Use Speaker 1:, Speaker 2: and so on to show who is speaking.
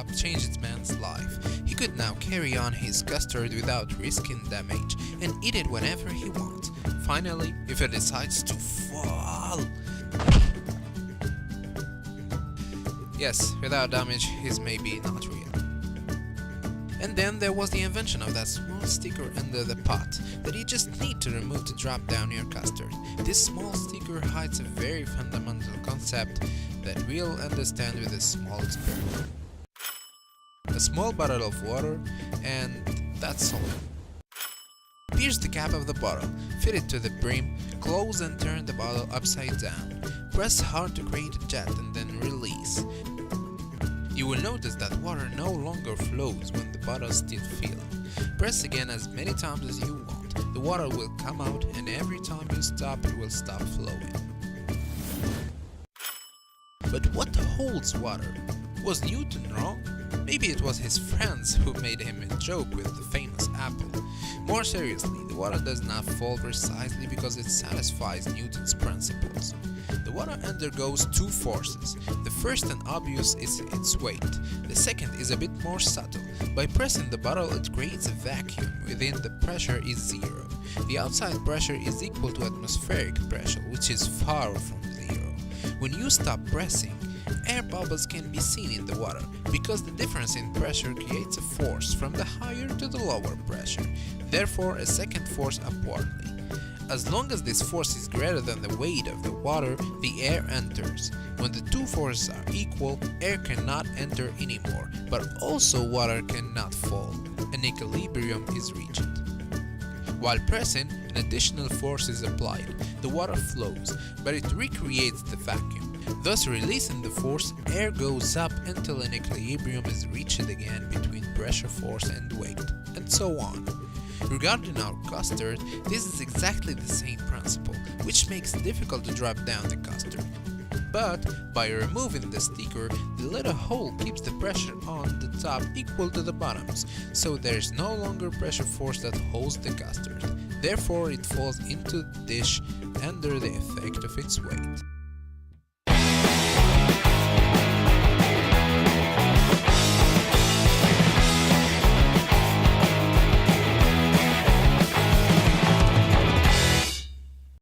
Speaker 1: cup changed man's life. He could now carry on his custard without risking damage and eat it whenever he wants. Finally, if he decides to fall. Yes, without damage, his may be not real. And then there was the invention of that small sticker under the pot that you just need to remove to drop down your custard. This small sticker hides a very fundamental concept that we'll understand with a small experiment. A small bottle of water, and that's all. Pierce the cap of the bottle, fill it to the brim, close and turn the bottle upside down. Press hard to create a jet and then release. You will notice that water no longer flows when the bottle is still filled. Press again as many times as you want. The water will come out, and every time you stop, it will stop flowing. But what holds water? Was Newton wrong? Maybe it was his friends who made him a joke with the famous apple. More seriously, the water does not fall precisely because it satisfies Newton's principles. The water undergoes two forces. The first and obvious is its weight. The second is a bit more subtle. By pressing the bottle, it creates a vacuum. Within, the pressure is zero. The outside pressure is equal to atmospheric pressure, which is far from zero. When you stop pressing, air bubbles can be seen in the water because the difference in pressure creates a force from the higher to the lower pressure, therefore a second force upwardly. As long as this force is greater than the weight of the water, the air enters. When the two forces are equal, air cannot enter anymore, but also water cannot fall. An equilibrium is reached. While pressing, an additional force is applied. The water flows, but it recreates the vacuum. Thus, releasing the force, air goes up until an equilibrium is reached again between pressure, force, and weight, and so on. Regarding our custard, this is exactly the same principle, which makes it difficult to drop down the custard. But by removing the sticker, the little hole keeps the pressure on the top equal to the bottoms, so there is no longer pressure force that holds the custard. Therefore, it falls into the dish under the effect of its weight.